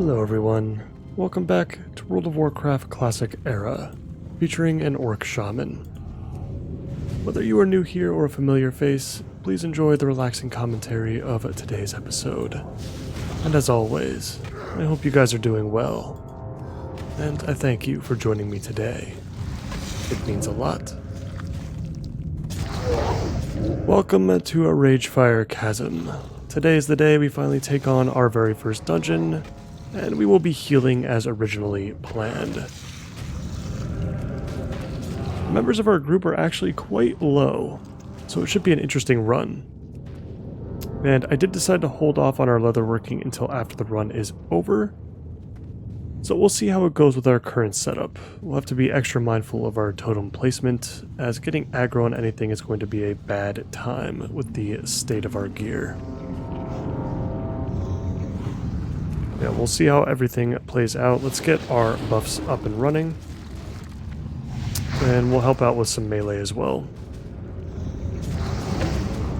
Hello everyone, welcome back to World of Warcraft Classic Era, featuring an Orc Shaman. Whether you are new here or a familiar face, please enjoy the relaxing commentary of today's episode. And as always, I hope you guys are doing well, and I thank you for joining me today. It means a lot. Welcome to Ragefire Chasm. Today is the day we finally take on our very first dungeon, and we will be healing as originally planned. Members of our group are actually quite low, so it should be an interesting run. And I did decide to hold off on our leatherworking until after the run is over, so we'll see how it goes with our current setup. We'll have to be extra mindful of our totem placement, as getting aggro on anything is going to be a bad time with the state of our gear. Yeah, we'll see how everything plays out. Let's get our buffs up and running, and we'll help out with some melee as well.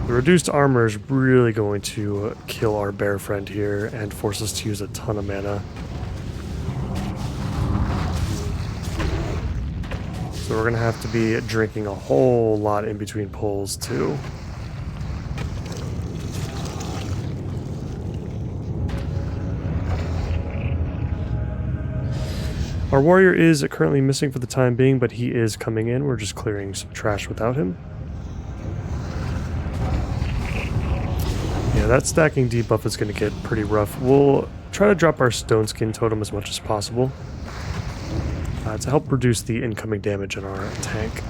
The reduced armor is really going to kill our bear friend here and force us to use a ton of mana. So we're going to have to be drinking a whole lot in between pulls too. Our warrior is currently missing for the time being, but he is coming in. We're just clearing some trash without him. Yeah, that stacking debuff is going to get pretty rough. We'll try to drop our stone skin totem as much as possible to help reduce the incoming damage in our tank.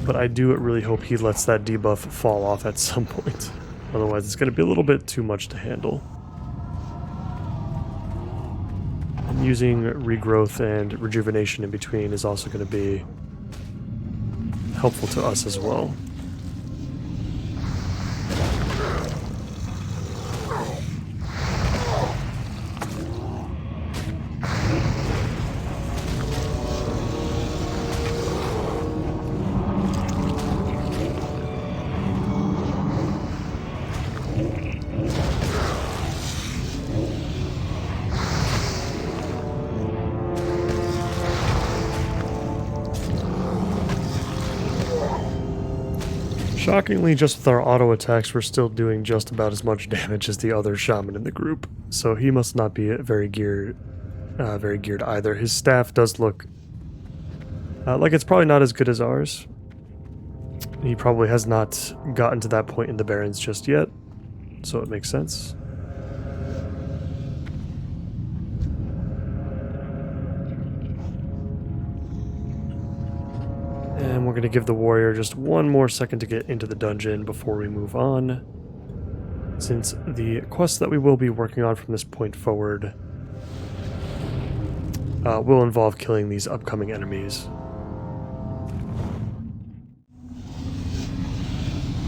But I do really hope he lets that debuff fall off at some point. Otherwise, it's going to be a little bit too much to handle. Using regrowth and rejuvenation in between is also going to be helpful to us as well. Shockingly, just with our auto attacks, we're still doing just about as much damage as the other shaman in the group, so he must not be very geared either. His staff does look like it's probably not as good as ours. He probably has not gotten to that point in the Barrens just yet, so it makes sense. And we're going to give the warrior just one more second to get into the dungeon before we move on, since the quests that we will be working on from this point forward will involve killing these upcoming enemies.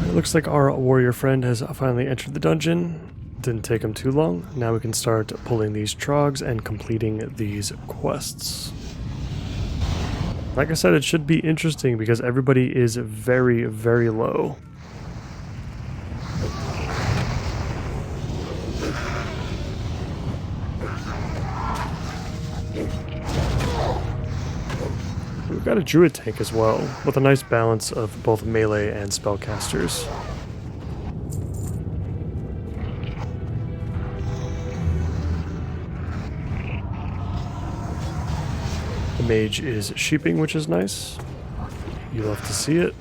It looks like our warrior friend has finally entered the dungeon. Didn't take him too long. Now we can start pulling these trogs and completing these quests. Like I said, it should be interesting because everybody is very, very low. We've got a druid tank as well, with a nice balance of both melee and spellcasters. The mage is sheeping, which is nice. You love to see it.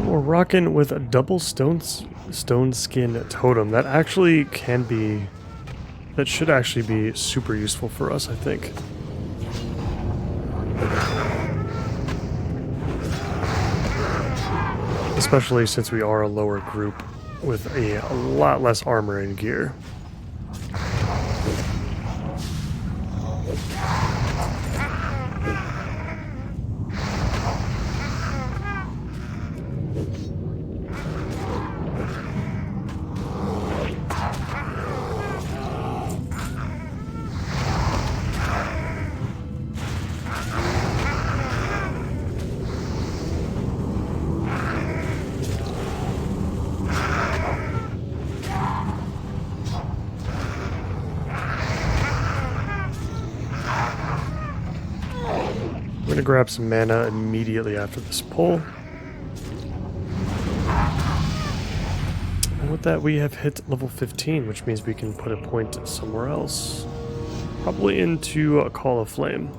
We're rocking with a double stone skin totem. That actually can be... That should actually be super useful for us, I think. Especially since we are a lower group with a lot less armor and gear. I'm going to grab some mana immediately after this pull. And with that, we have hit level 15, which means we can put a point somewhere else. Probably into a Call of Flame,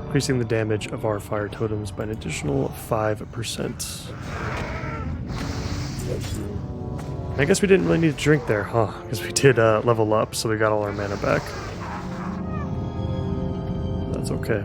increasing the damage of our fire totems by an additional 5%. I guess we didn't really need to drink there, huh? Because we did level up, so we got all our mana back. That's okay.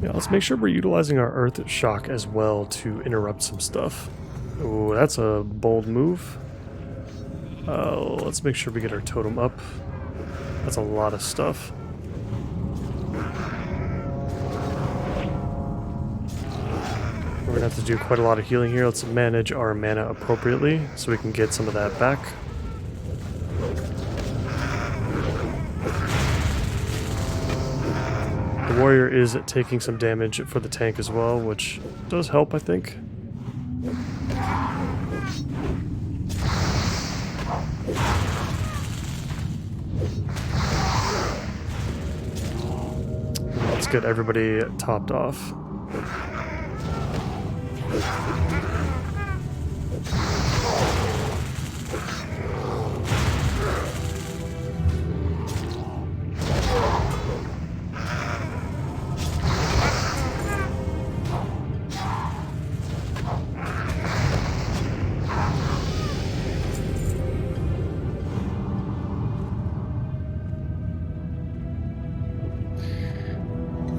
Yeah, let's make sure we're utilizing our Earth Shock as well to interrupt some stuff. Oh, that's a bold move. Let's make sure we get our totem up. That's a lot of stuff. We're gonna have to do quite a lot of healing here. Let's manage our mana appropriately so we can get some of that back. The warrior is taking some damage for the tank as well, which does help, I think. Let's get everybody topped off.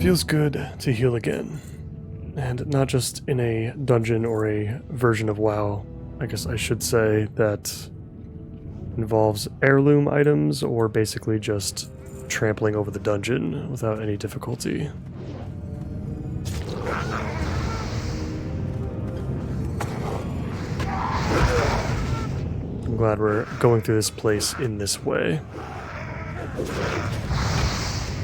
Feels good to heal again, and not just in a dungeon or a version of WoW, I guess I should say, that involves heirloom items or basically just trampling over the dungeon without any difficulty. I'm glad we're going through this place in this way.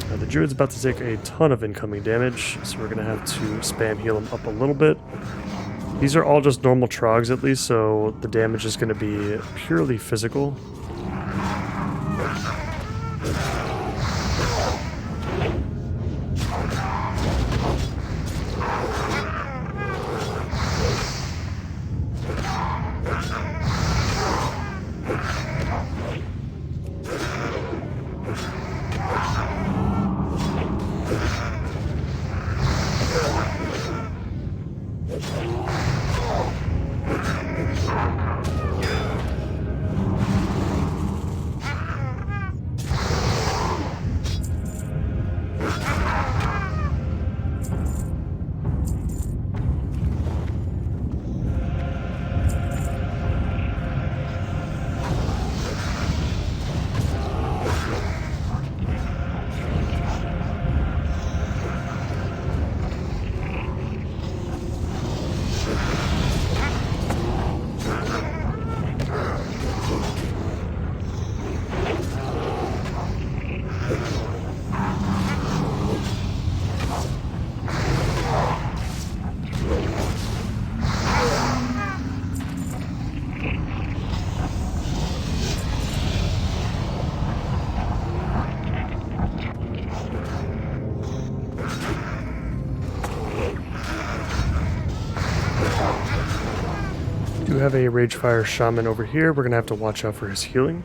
The druid's about to take a ton of incoming damage, so we're going to have to spam heal him up a little bit. These are all just normal trogs at least, so the damage is going to be purely physical. have a Ragefire Shaman over here. We're going to have to watch out for his healing.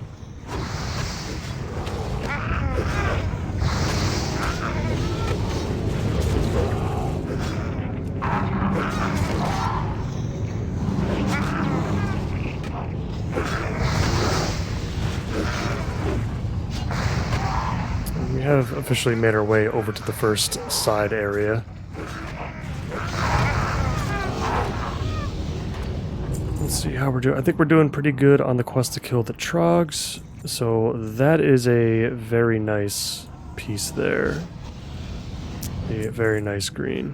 We have officially made our way over to the first side area. Let's see how we're doing. I think we're doing pretty good on the quest to kill the Trogs. So that is a very nice piece there. A very nice green.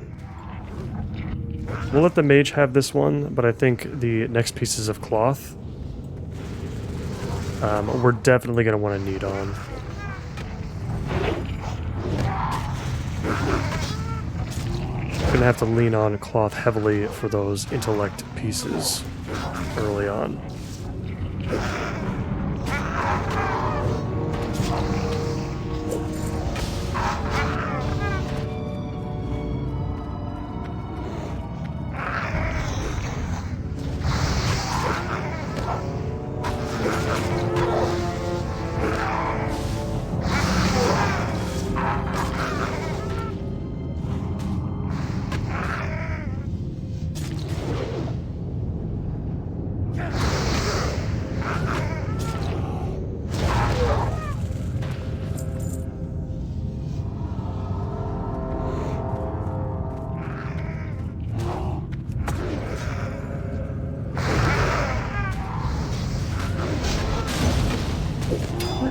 We'll let the mage have this one, but I think the next pieces of cloth we're definitely going to want to need on. Going to have to lean on cloth heavily for those intellect pieces early on.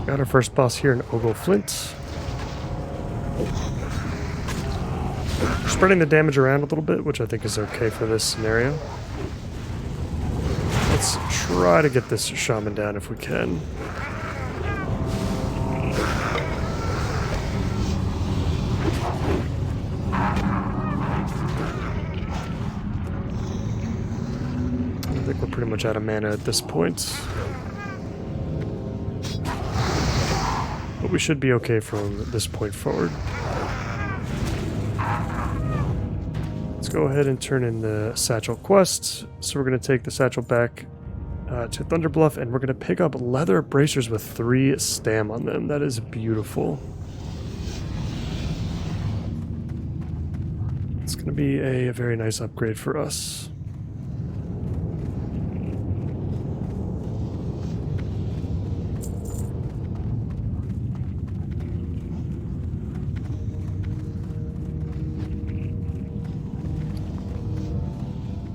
Got our first boss here in Ogle Flint. We're spreading the damage around a little bit, which I think is okay for this scenario. Let's try to get this shaman down if we can. I think we're pretty much out of mana at this point. But we should be okay from this point forward. Let's go ahead and turn in the satchel quest. So we're going to take the satchel back to Thunderbluff, and we're going to pick up leather bracers with 3 stam on them. That is beautiful. It's going to be a very nice upgrade for us.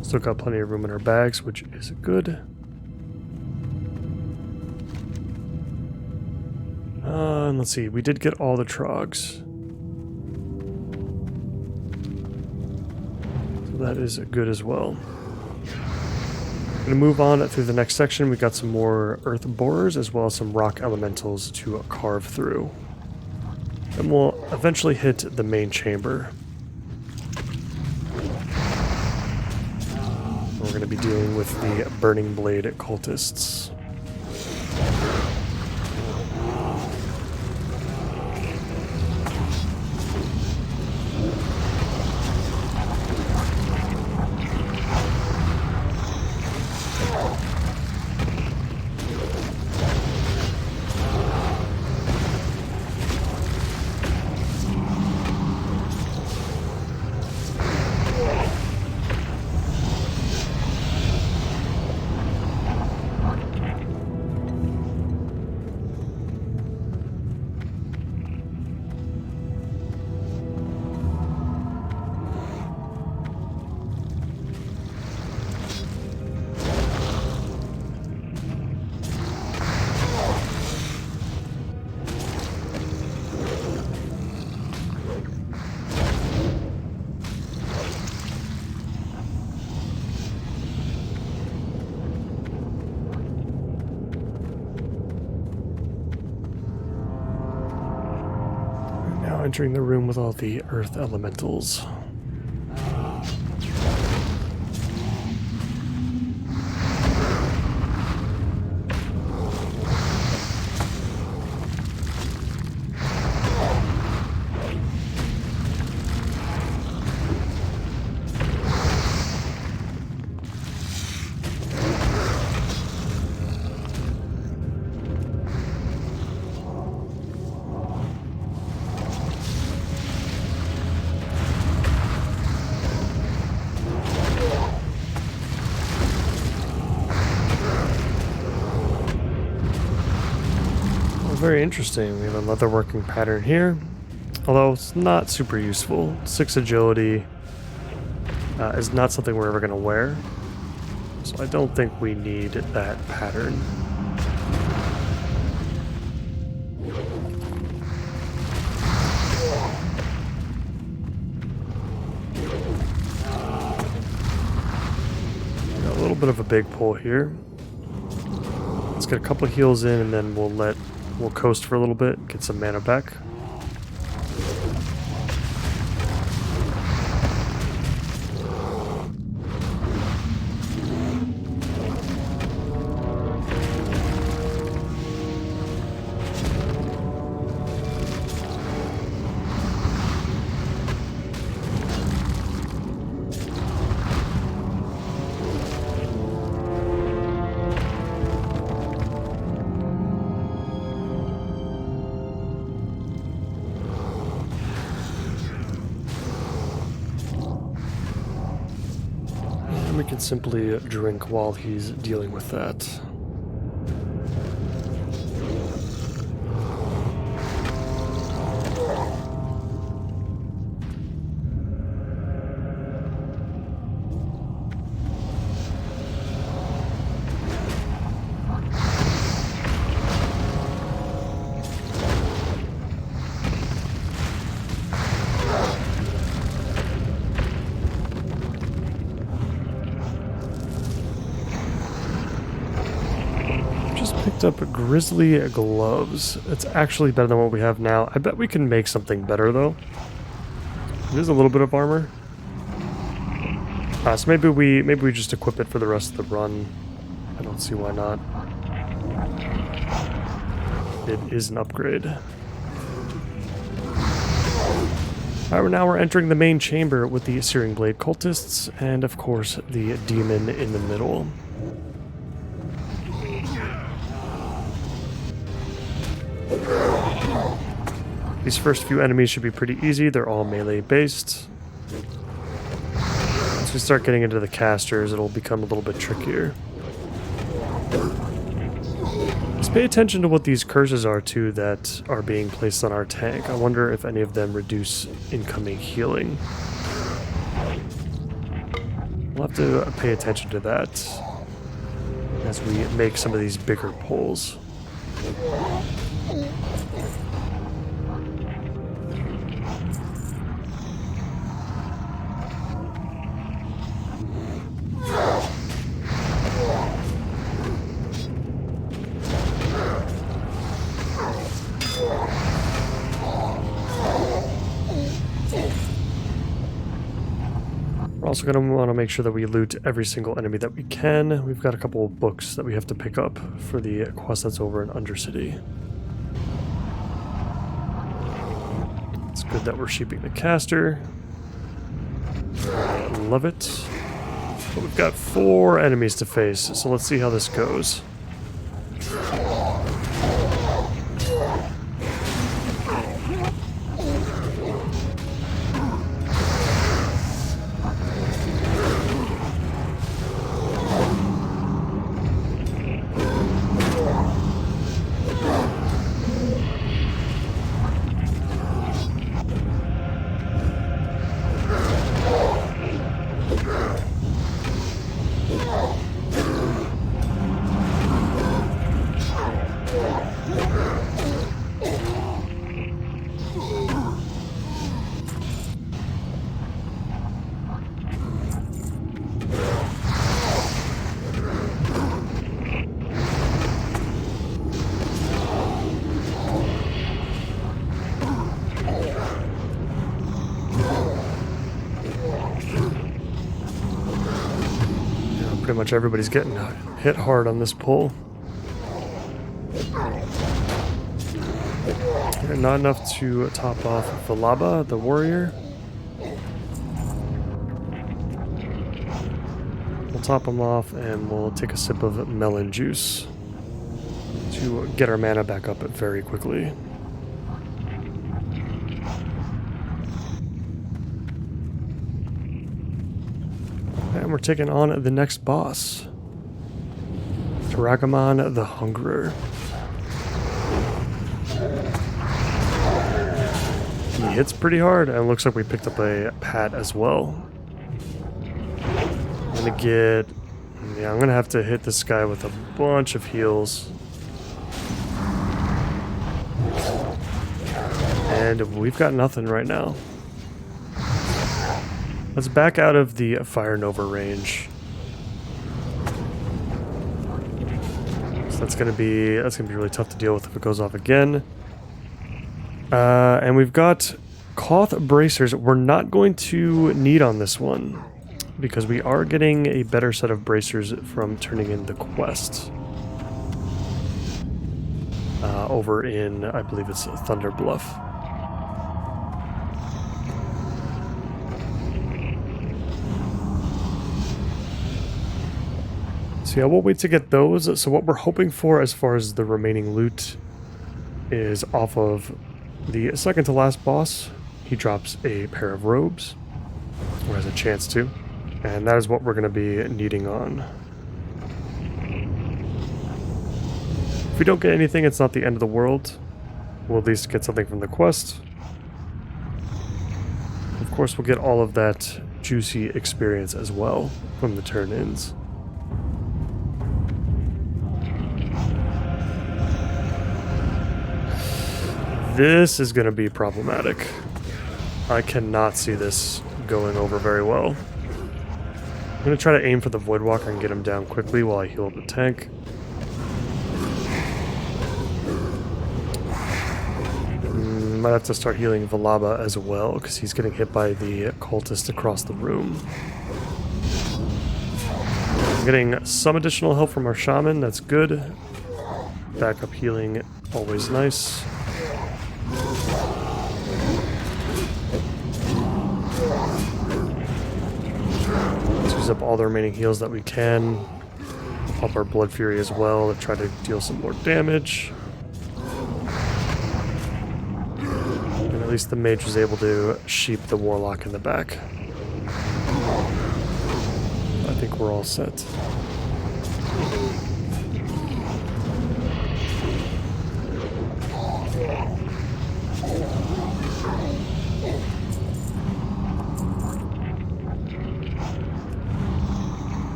Still got plenty of room in our bags, which is good. And let's see, we did get all the Trogs. So that is good as well. I'm going to move on through the next section. We got some more earth borers as well as some rock elementals to carve through. And we'll eventually hit the main chamber. We're going to be dealing with the Burning Blade cultists. Entering the room with all the earth elementals. very interesting. We have a leatherworking pattern here, although it's not super useful. 6 agility is not something we're ever going to wear, so I don't think we need that pattern. Got a little bit of a big pull here. Let's get a couple of heals in, and then we'll coast for a little bit, get some mana back. We can simply drink while he's dealing with that. Picked up grizzly gloves. It's actually better than what we have now. I bet we can make something better though. There's a little bit of armor. So maybe we just equip it for the rest of the run. I don't see why not. It is an upgrade. Alright, now we're entering the main chamber with the Searing Blade cultists and of course the demon in the middle. These first few enemies should be pretty easy. They're all melee based. Once we start getting into the casters, it'll become a little bit trickier. Let's pay attention to what these curses are too that are being placed on our tank. I wonder if any of them reduce incoming healing. We'll have to pay attention to that as we make some of these bigger pulls. We're also going to want to make sure that we loot every single enemy that we can. We've got a couple of books that we have to pick up for the quest that's over in Undercity. It's good that we're sheeping the caster. Love it. But we've got 4 enemies to face, so let's see how this goes. Pretty much everybody's getting hit hard on this pull. And not enough to top off Valaba, the warrior. We'll top him off and we'll take a sip of melon juice to get our mana back up very quickly. And we're taking on the next boss, Dragamon the Hungerer. hits pretty hard, and it looks like we picked up a pat as well. I'm gonna get... Yeah, I'm gonna have to hit this guy with a bunch of heals. And we've got nothing right now. Let's back out of the Fire Nova range. So that's gonna be really tough to deal with if it goes off again. And we've got cloth bracers. We're not going to need on this one because we are getting a better set of bracers from turning in the quest. Over in, I believe it's Thunder Bluff. So yeah, we'll wait to get those. So what we're hoping for as far as the remaining loot is off of the second to last boss. He drops a pair of robes, or has a chance to, and that is what we're going to be needing on. If we don't get anything, it's not the end of the world. We'll at least get something from the quest. Of course, we'll get all of that juicy experience as well from the turn-ins. This is going to be problematic. I cannot see this going over very well. I'm going to try to aim for the Voidwalker and get him down quickly while I heal up the tank. Might have to start healing Valaba as well, because he's getting hit by the cultist across the room. I'm getting some additional help from our shaman, that's good. Backup healing, always nice. Let's use up all the remaining heals that we can. Pop our Blood Fury as well to try to deal some more damage. At least the mage was able to sheep the warlock in the back. I think we're all set.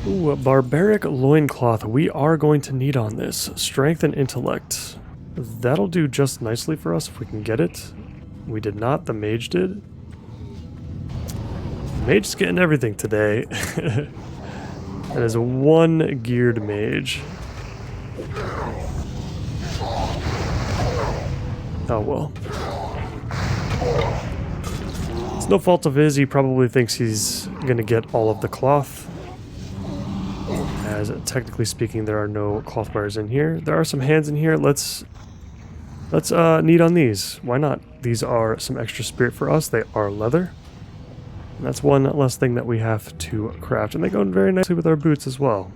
Ooh, a barbaric loincloth. We are going to need on this. Strength and intellect. That'll do just nicely for us if we can get it. We did not, the mage did. Mage's getting everything today. That is a one geared mage. Oh well. It's no fault of his, he probably thinks he's gonna get all of the cloth. As technically speaking, there are no cloth wearers in here. There are some hands in here. Let's need on these. Why not? These are some extra spirit for us. They are leather. And that's one less thing that we have to craft. And they go very nicely with our boots as well.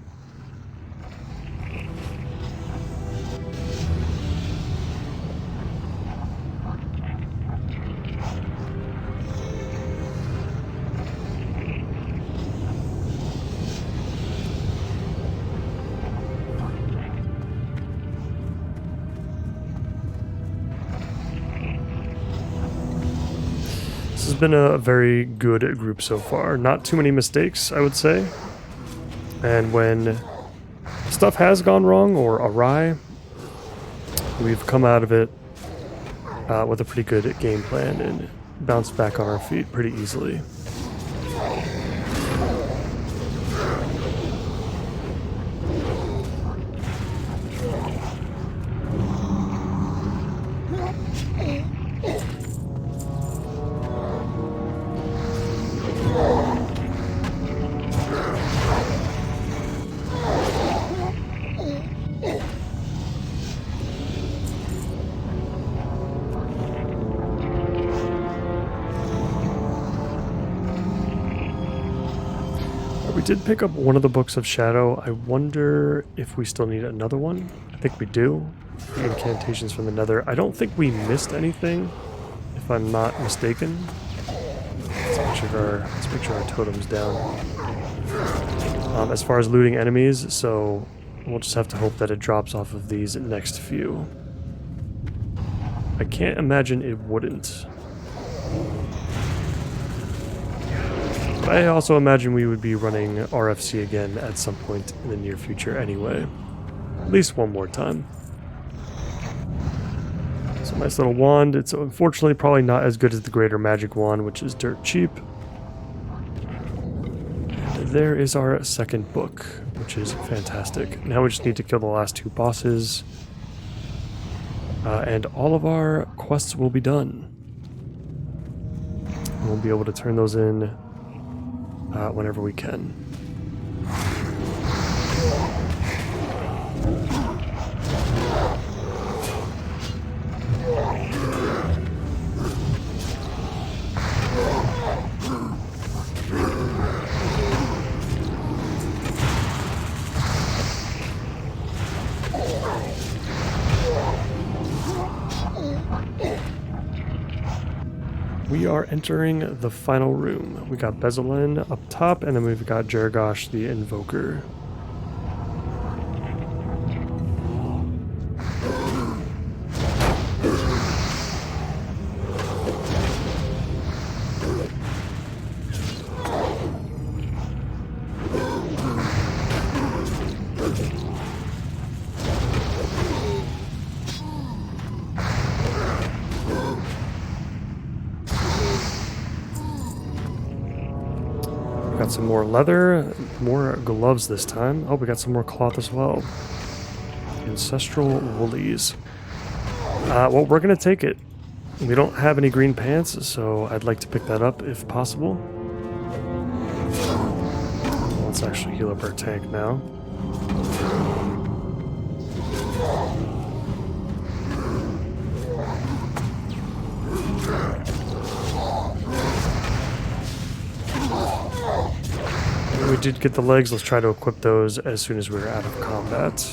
This has been a very good group so far. Not too many mistakes, I would say. And when stuff has gone wrong or awry, we've come out of it with a pretty good game plan and bounced back on our feet pretty easily. We did pick up one of the Books of Shadow. I wonder if we still need another one. I think we do. The incantations from the Nether. I don't think we missed anything, if I'm not mistaken. Let's make sure our totem's down. As far as looting enemies, so we'll just have to hope that it drops off of these next few. I can't imagine it wouldn't. But I also imagine we would be running RFC again at some point in the near future anyway. At least one more time. So nice little wand. It's unfortunately probably not as good as the Greater Magic Wand, which is dirt cheap. And there is our second book, which is fantastic. Now we just need to kill the last 2 bosses. And all of our quests will be done. We'll be able to turn those in whenever we can. We are entering the final room. We got Bezalin up top, and then we've got Jeragosh the Invoker. Got some more leather, more gloves this time. Oh, we got some more cloth as well. Ancestral woolies. Well, we're going to take it. We don't have any green pants, so I'd like to pick that up if possible. Let's actually heal up our tank now. We did get the legs. Let's try to equip those as soon as we're out of combat.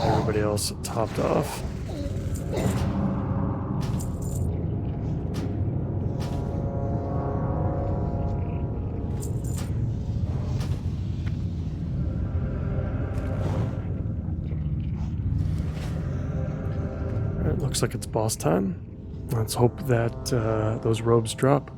Everybody else topped off. Alright, looks like it's boss time. Let's hope that those robes drop.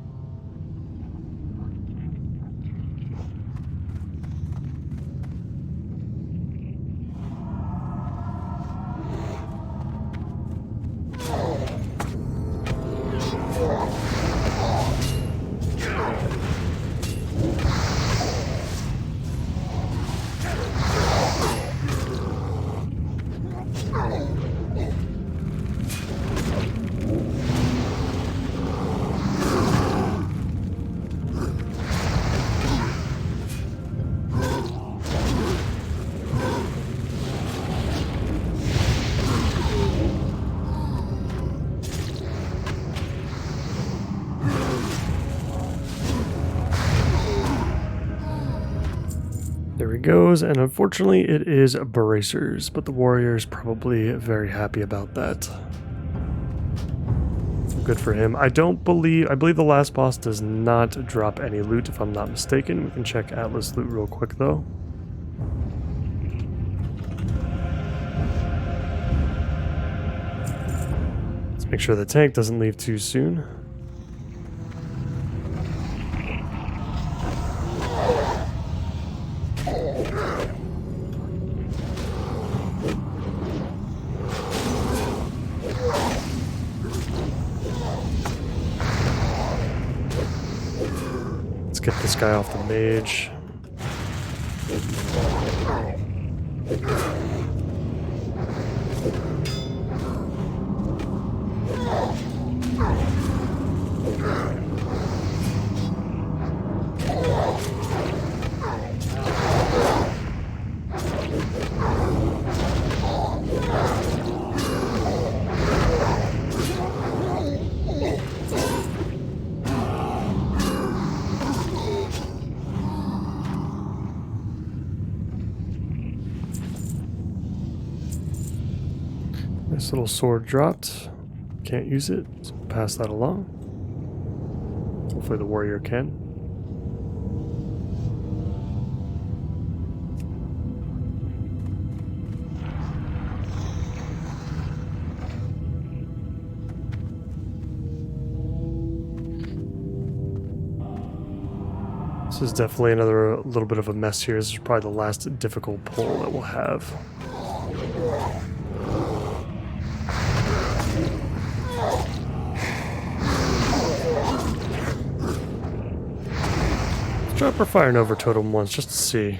There he goes, and unfortunately it is bracers, but the warrior is probably very happy about that. Good for him. I believe the last boss does not drop any loot, if I'm not mistaken. We can check AtlasLoot real quick though. Let's make sure the tank doesn't leave too soon. Let's get this guy off the mage. Nice little sword dropped. Can't use it, so pass that along. Hopefully the warrior can. This is definitely another little bit of a mess here. This is probably the last difficult pull that we'll have. Let's drop our Fire and Over totem once just to see.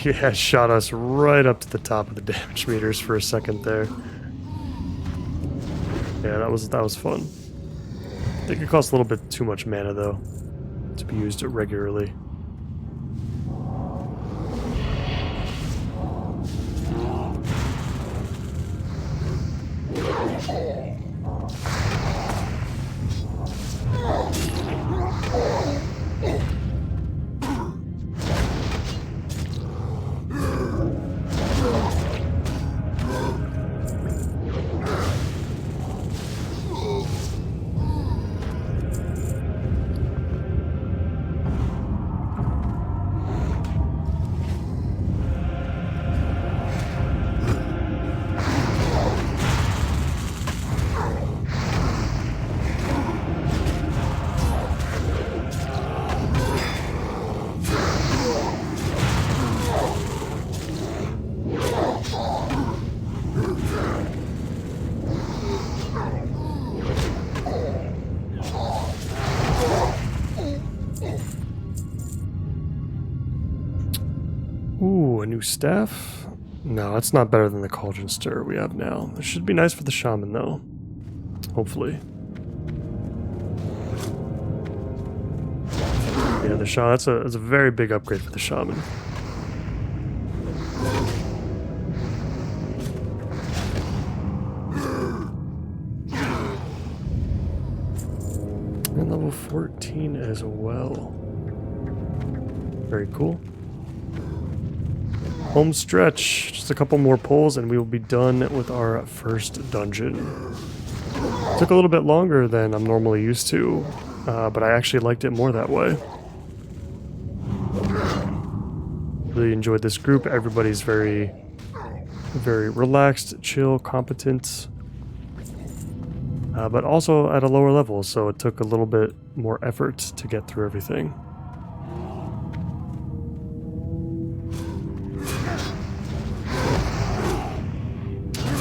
Yeah, shot us right up to the top of the damage meters for a second there. Yeah, that was fun. I think it costs a little bit too much mana though to be used regularly. Ooh, a new staff? No, it's not better than the Cauldron Stir we have now. It should be nice for the Shaman, though. Hopefully. Yeah, the Shaman, that's a very big upgrade for the Shaman. And level 14 as well. Very cool. Home stretch. Just a couple more pulls and we will be done with our first dungeon. Took a little bit longer than I'm normally used to, but I actually liked it more that way. Really enjoyed this group. Everybody's very relaxed, chill, competent, but also at a lower level, so it took a little bit more effort to get through everything.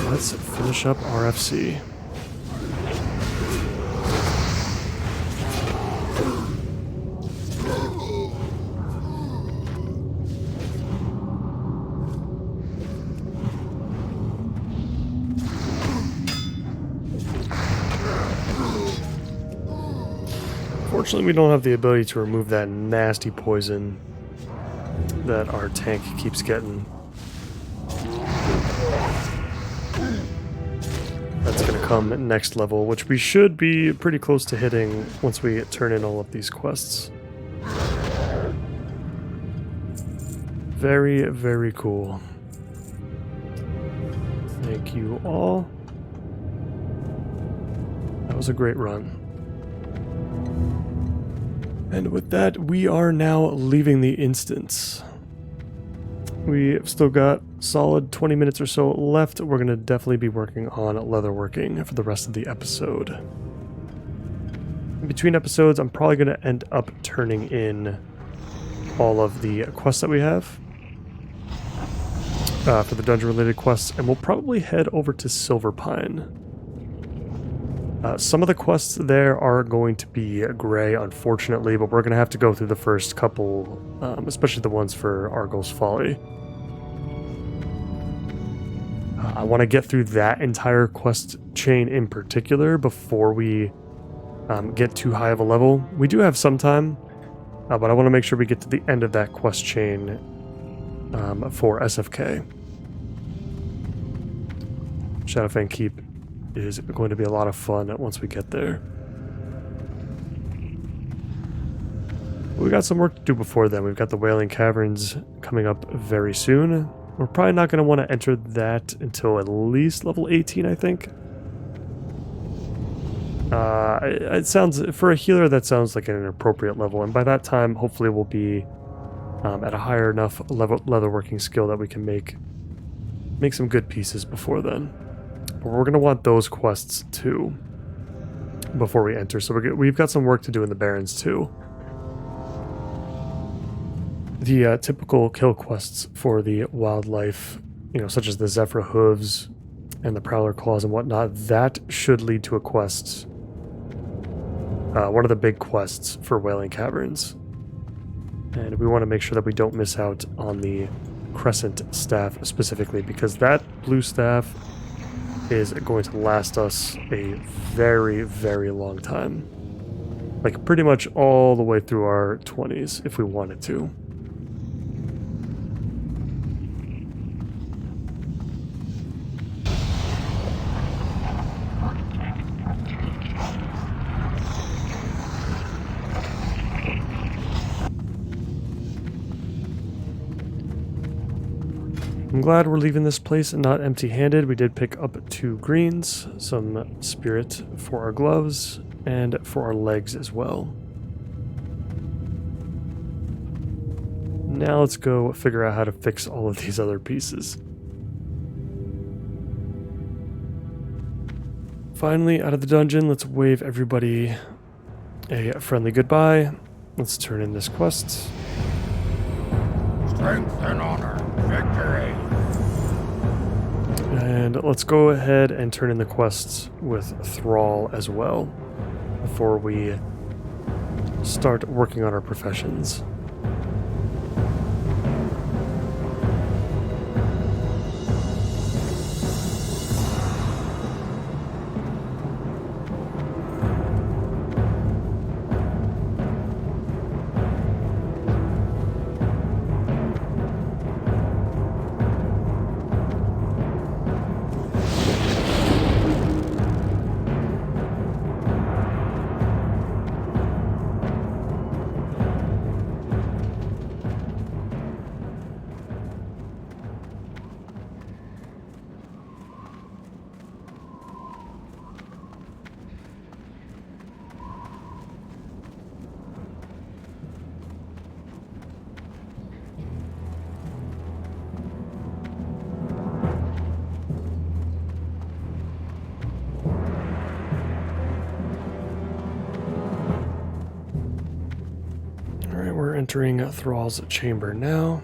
Let's finish up RFC. Fortunately, we don't have the ability to remove that nasty poison that our tank keeps getting. That's going to come next level, which we should be pretty close to hitting once we turn in all of these quests. Very, very cool. Thank you all. That was a great run. And with that, we are now leaving the instance. We've still got solid 20 minutes or so left. We're going to definitely be working on leatherworking for the rest of the episode. In between episodes, I'm probably going to end up turning in all of the quests that we have for the dungeon-related quests, and we'll probably head over to Silverpine. Some of the quests there are going to be gray, unfortunately, but we're going to have to go through the first couple, especially the ones for Argos Folly. I want to get through that entire quest chain in particular before we get too high of a level. We do have some time, but I want to make sure we get to the end of that quest chain for SFK. Shadowfang Keep is going to be a lot of fun once we get there. We got some work to do before then. We've got the Wailing Caverns coming up very soon. We're probably not going to want to enter that until at least level 18, I think. It sounds, for a healer, that sounds like an appropriate level, and by that time, hopefully we'll be at a higher enough leatherworking skill that we can make some good pieces before then. But we're going to want those quests too. before we enter. So we've got some work to do in the Barrens too. The typical kill quests for the wildlife, you know, such as the Zephyr Hooves and the Prowler Claws and whatnot, that should lead to a quest. One of the big quests for Wailing Caverns. And we want to make sure that we don't miss out on the Crescent Staff specifically, because that blue staff is going to last us a very, very long time. Like pretty much all the way through our 20s if we wanted to. I'm glad we're leaving this place and not empty-handed. We did pick up 2 greens, some spirit for our gloves, and for our legs as well. Now let's go figure out how to fix all of these other pieces. Finally, out of the dungeon, let's wave everybody a friendly goodbye. Let's turn in this quest. Strength and honor. Victory. And let's go ahead and turn in the quests with Thrall as well before we start working on our professions. We're entering Thrall's chamber now.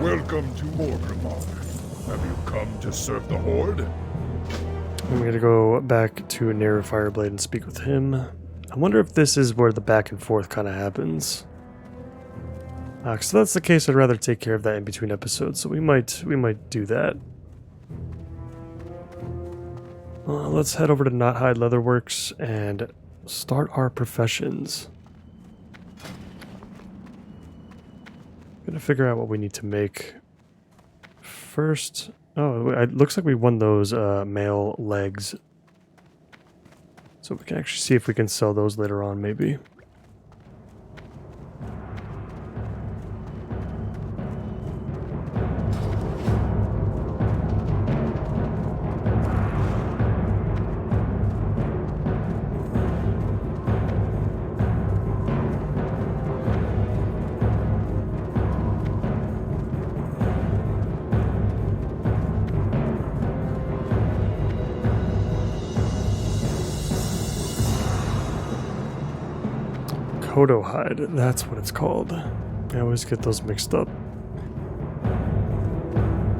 Welcome to Orgrimmar. Have you come to serve the Horde? I'm going to go back to Narrow Fireblade and speak with him. I wonder if this is where the back and forth kind of happens. So if that's the case, I'd rather take care of that in between episodes, so we might do that. Let's head over to Knothide Leatherworks and start our professions. Gonna figure out what we need to make first. Oh, it looks like we won those male legs, so we can actually see if we can sell those later on, maybe. Kodo hide, that's what it's called. I always get those mixed up.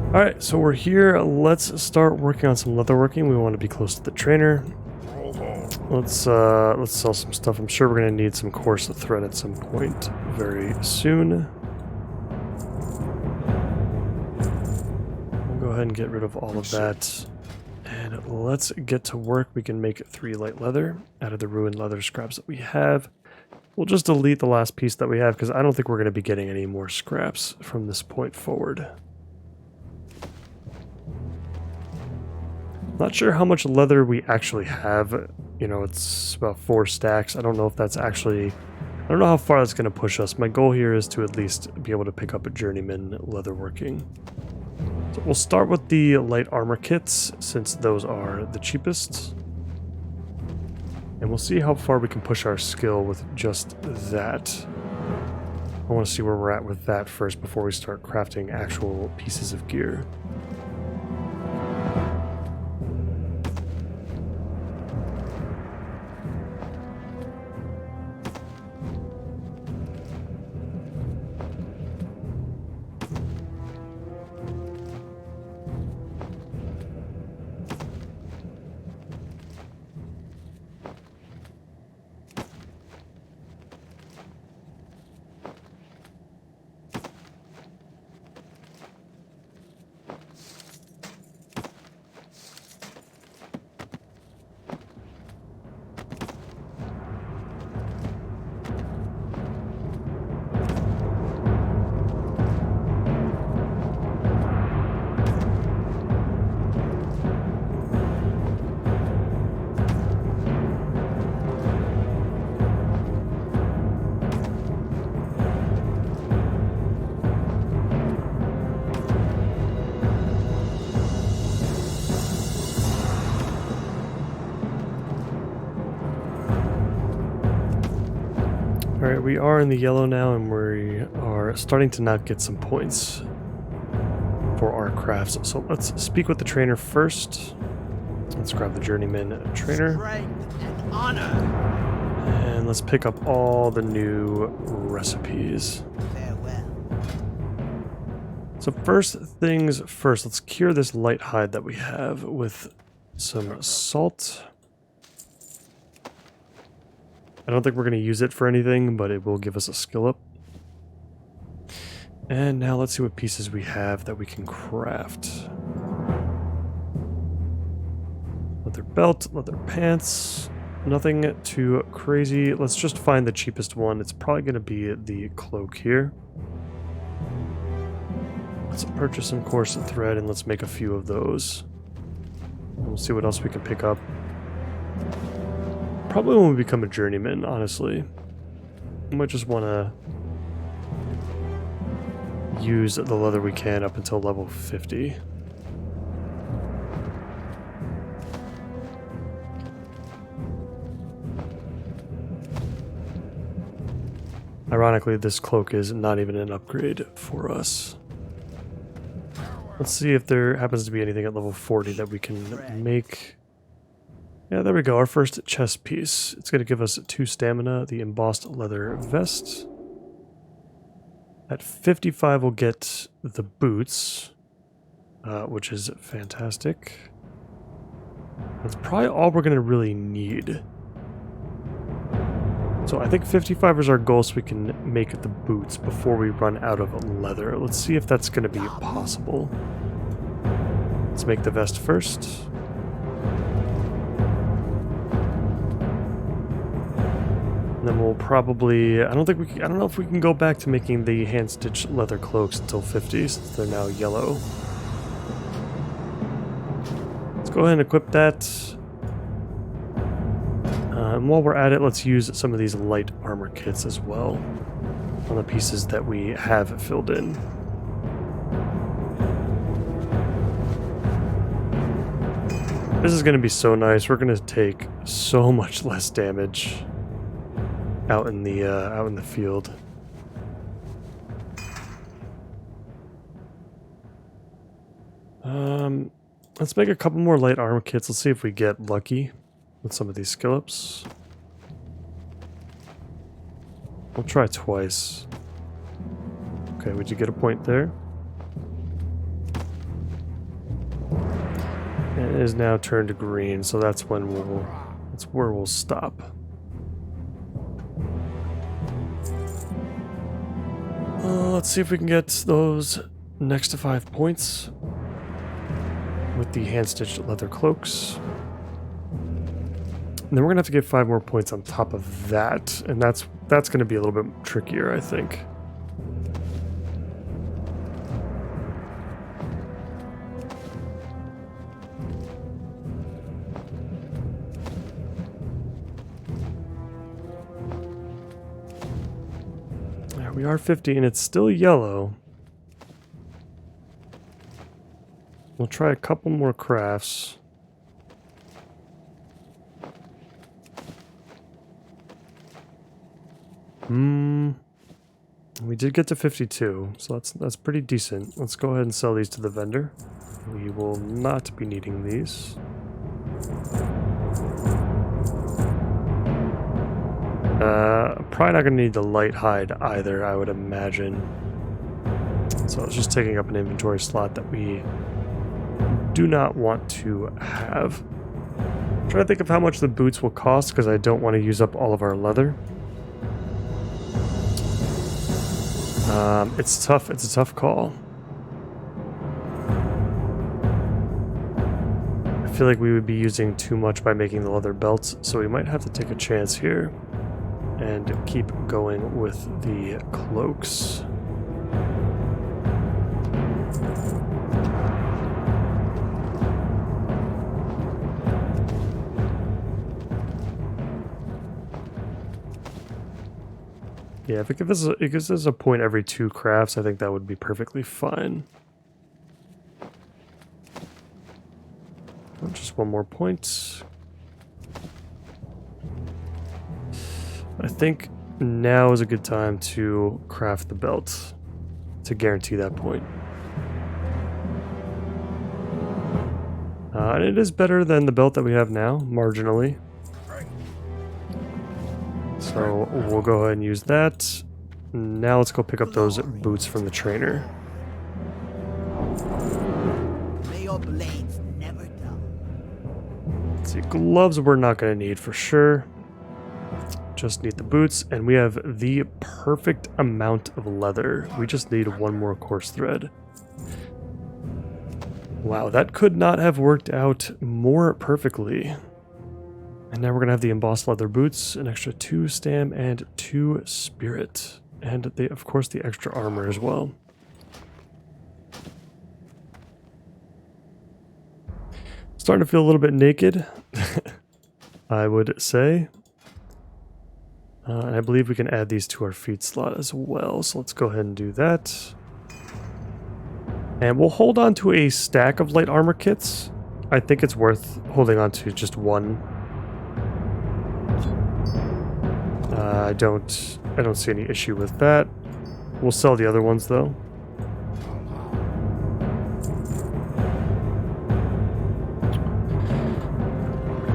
Alright, so we're here. Let's start working on some leatherworking. We want to be close to the trainer. Let's sell some stuff. I'm sure we're going to need some coarse thread at some point very soon. We'll go ahead and get rid of all of that. And let's get to work. We can make 3 light leather out of the ruined leather scraps that we have. We'll just delete the last piece that we have because I don't think we're going to be getting any more scraps from this point forward. Not sure how much leather we actually have. You know, it's about 4 stacks. I don't know if that's actually... I don't know how far that's going to push us. My goal here is to at least be able to pick up a journeyman leatherworking. So we'll start with the light armor kits since those are the cheapest. And we'll see how far we can push our skill with just that. I want to see where we're at with that first before we start crafting actual pieces of gear. Alright, we are in the yellow now, and we are starting to not get some points for our crafts. So let's speak with the trainer first. Let's grab the journeyman trainer. Strength and honor. And let's pick up all the new recipes. Farewell. So first things first, let's cure this light hide that we have with some salt. I don't think we're going to use it for anything, but it will give us a skill up. And now let's see what pieces we have that we can craft. Leather belt, leather pants, nothing too crazy. Let's just find the cheapest one. It's probably going to be the cloak here. Let's purchase some coarse thread and let's make a few of those. We'll see what else we can pick up. Probably when we become a journeyman, honestly. We might just want to use the leather we can up until level 50. Ironically, this cloak is not even an upgrade for us. Let's see if there happens to be anything at level 40 that we can make. Yeah, there we go, our first chest piece. It's going to give us 2 stamina, the embossed leather vest. At 55 we'll get the boots, which is fantastic. That's probably all we're going to really need. So I think 55 is our goal so we can make the boots before we run out of leather. Let's see if that's going to be possible. Let's make the vest first. And then we'll probably, I don't know if we can go back to making the hand-stitched leather cloaks until 50 since they're now yellow. Let's go ahead and equip that. And while we're at it, let's use some of these light armor kits as well on the pieces that we have filled in. This is going to be so nice. We're going to take so much less damage out in the field. Let's make a couple more light armor kits. Let's see if we get lucky with some of these skill ups. We'll try twice. Okay, would you get a point there? And it is now turned to green, so that's when that's where we'll stop. Let's see if we can get those next to 5 points with the hand-stitched leather cloaks. And then we're going to have to get 5 more points on top of that, and that's going to be a little bit trickier, I think. We are 50 and it's still yellow. We'll try a couple more crafts. We did get to 52, so that's pretty decent. Let's go ahead and sell these to the vendor. We will not be needing these. Probably not going to need the light hide either, I would imagine. So it's just taking up an inventory slot that we do not want to have. I'm trying to think of how much the boots will cost because I don't want to use up all of our leather. It's tough. It's a tough call. I feel like we would be using too much by making the leather belts, so we might have to take a chance here and keep going with the cloaks. Yeah, if it gives us a point every 2 crafts, I think that would be perfectly fine. Oh, just one more point. I think now is a good time to craft the belt to guarantee that point. And it is better than the belt that we have now, marginally. So we'll go ahead and use that. Now let's go pick up those boots from the trainer. May your blades never dull. Let's see, gloves we're not going to need for sure. Just need the boots, and we have the perfect amount of leather. We just need one more coarse thread. Wow, that could not have worked out more perfectly. And now we're going to have the embossed leather boots, an extra 2 stam and 2 spirit. And of course the extra armor as well. Starting to feel a little bit naked, I would say. And I believe we can add these to our feet slot as well. So let's go ahead and do that. And we'll hold on to a stack of light armor kits. I think it's worth holding on to just one. I don't see any issue with that. We'll sell the other ones though.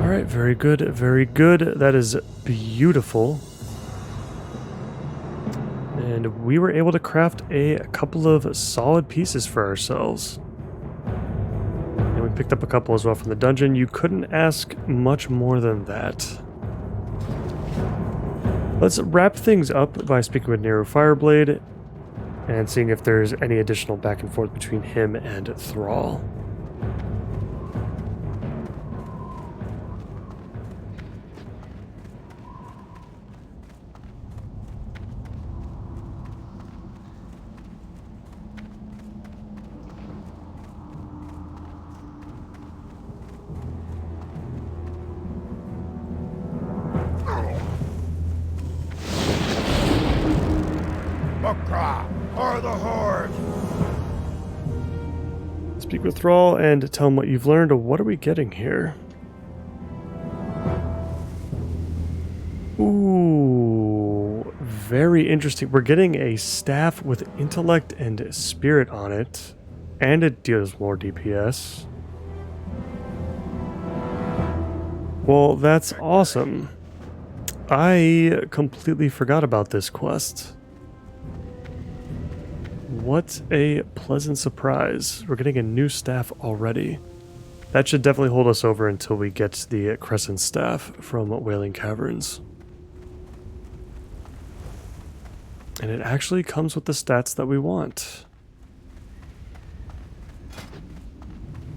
All right, very good, very good. That is beautiful. And we were able to craft a couple of solid pieces for ourselves. And we picked up a couple as well from the dungeon. You couldn't ask much more than that. Let's wrap things up by speaking with Nero Fireblade and seeing if there's any additional back and forth between him and Thrall. Or the horde. Speak with Thrall and tell him what you've learned. What are we getting here? Ooh, very interesting. We're getting a staff with intellect and spirit on it, and it deals more DPS. Well, that's awesome. I completely forgot about this quest. What a pleasant surprise. We're getting a new staff already. That should definitely hold us over until we get the Crescent Staff from Wailing Caverns. And it actually comes with the stats that we want.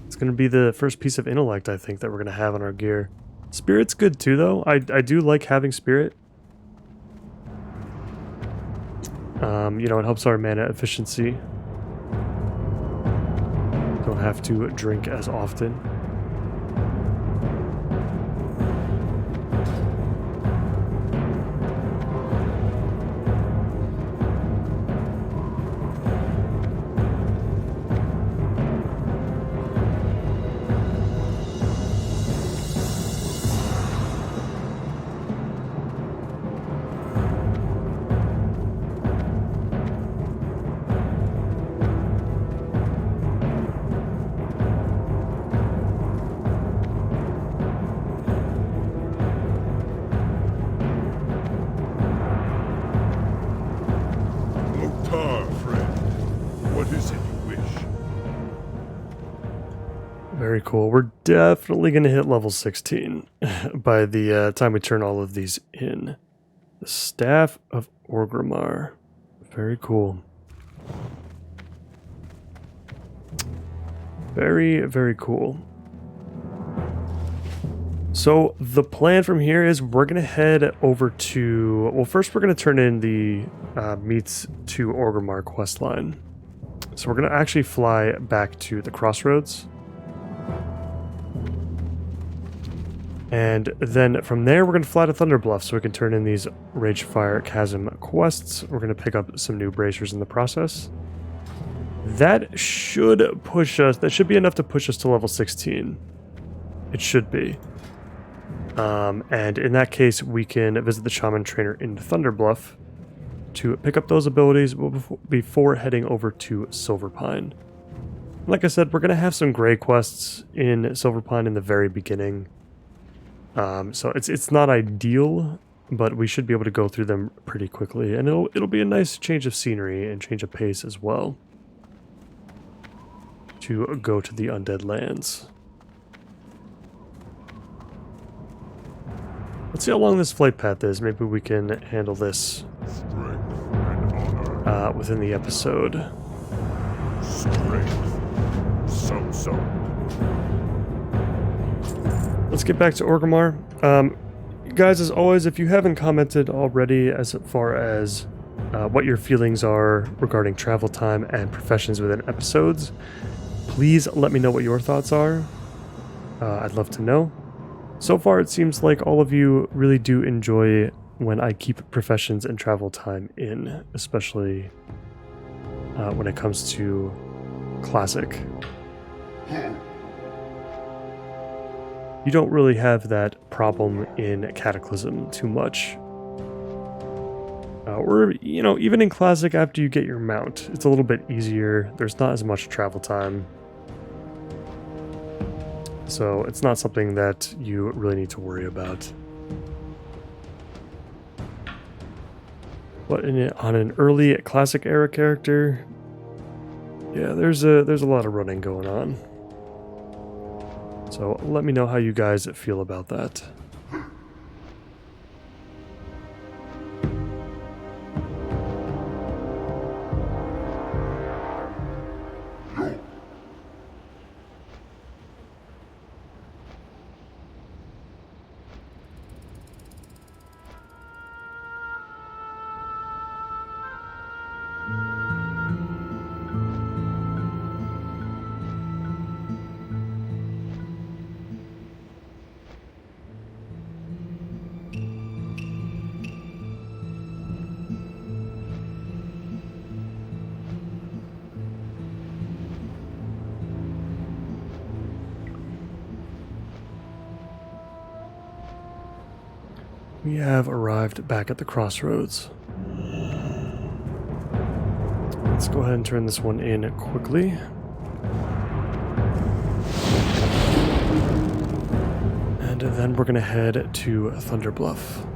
It's going to be the first piece of intellect, I think, that we're going to have on our gear. Spirit's good too, though. I do like having Spirit. You know, it helps our mana efficiency. Don't have to drink as often. What is it you wish? Very cool. We're definitely going to hit level 16 by the time we turn all of these in. The Staff of Orgrimmar. Very cool. Very, very cool. So the plan from here is we're going to head over to... Well, first we're going to turn in the Meets to Orgrimmar questline. So we're going to actually fly back to the Crossroads. And then from there, we're going to fly to Thunderbluff so we can turn in these Ragefire Chasm quests. We're going to pick up some new bracers in the process. That should push us, that should be enough to push us to level 16. It should be. And in that case, we can visit the Shaman Trainer in Thunderbluff to pick up those abilities before heading over to Silverpine. Like I said, we're going to have some gray quests in Silverpine in the very beginning. So it's not ideal, but we should be able to go through them pretty quickly, and it'll be a nice change of scenery and change of pace as well to go to the Undead Lands. Let's see how long this flight path is. Maybe we can handle this within the episode. Strength. So. Let's get back to Orgrimmar. Guys, as always, if you haven't commented already as far as what your feelings are regarding travel time and professions within episodes, please let me know what your thoughts are. I'd love to know. So far, it seems like all of you really do enjoy when I keep professions and travel time in, especially when it comes to Classic. You don't really have that problem in Cataclysm too much. Or, you know, even in Classic, after you get your mount, it's a little bit easier. There's not as much travel time. So it's not something that you really need to worry about. But on an early Classic era character, yeah, there's a lot of running going on. So let me know how you guys feel about that. We have arrived back at the Crossroads. Let's go ahead and turn this one in quickly. And then we're going to head to Thunderbluff.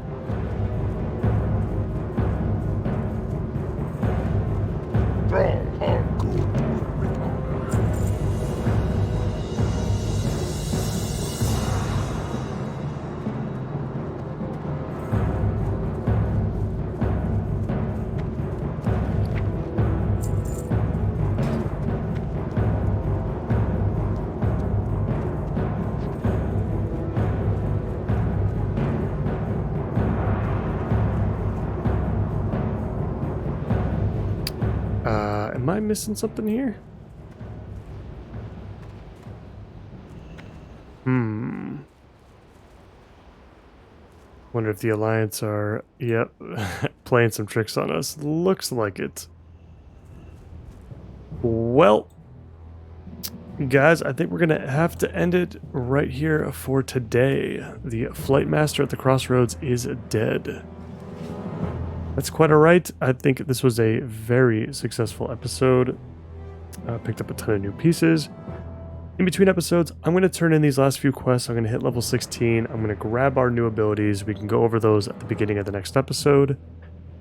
Am I missing something here? Wonder if the Alliance are, yep, playing some tricks on us. Looks like it. Well, guys, I think we're going to have to end it right here for today. The Flight Master at the Crossroads is dead. That's quite alright. I think this was a very successful episode. Picked up a ton of new pieces. In between episodes, I'm going to turn in these last few quests. I'm going to hit level 16. I'm going to grab our new abilities. We can go over those at the beginning of the next episode.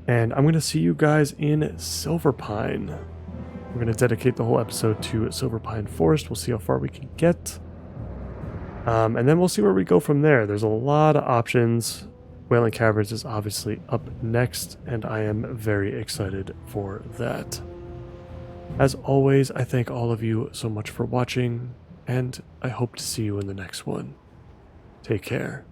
And I'm going to see you guys in Silverpine. We're going to dedicate the whole episode to Silver Pine Forest. We'll see how far we can get. And then we'll see where we go from there. There's a lot of options. Wailing Caverns is obviously up next, and I am very excited for that. As always, I thank all of you so much for watching, and I hope to see you in the next one. Take care.